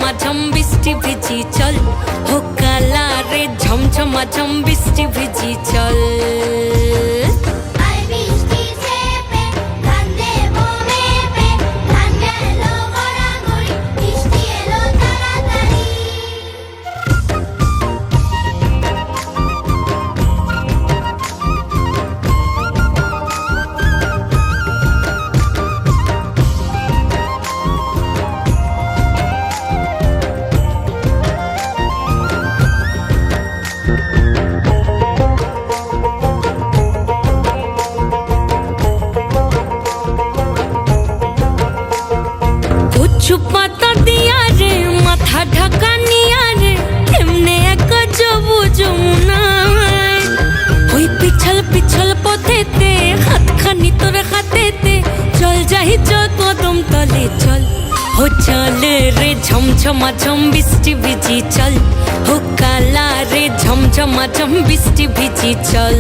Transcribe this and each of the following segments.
ঝমঝমাঝম বৃষ্টি ভিজি চল, হো কালা রে ঝমঝমাঝম বৃষ্টি ভিজি চল। কচু পাতা দিয়া রে মাথা ঢাকা নিয়া রে, এমনে এক যাবো যমুনায়। ওই পিছল পিছল পথেতে হাতখানি তোর হাতেতে, চল যাই চল কদম তলে চল, হো চল রে ঝমঝমাঝম বৃষ্টি ভিজি চল, হো কালা রে ঝমঝমাঝম বৃষ্টি ভিজি চল।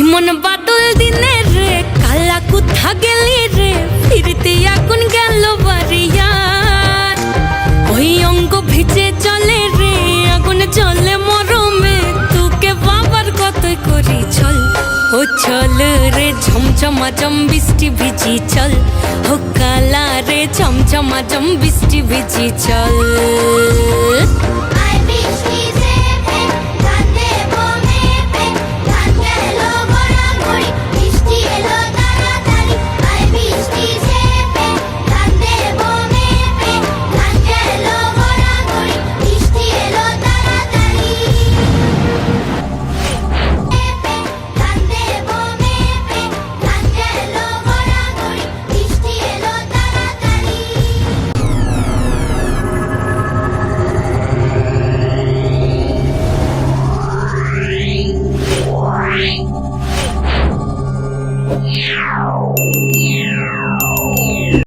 ইমন বাদল দিনে রে কালা কোথা গেলি রে, ফিরতে এখন গেল বাড়িয়ার। ওই অঙ্গ ভিজে চলে রে আগুন চলে মরমে, তোকে বাবার কতই করি চল, ও চল রে ঝমঝমাঝম বৃষ্টি ভিজি চল, ও কালা রে ঝমঝমাঝম বৃষ্টি ভিজি চল।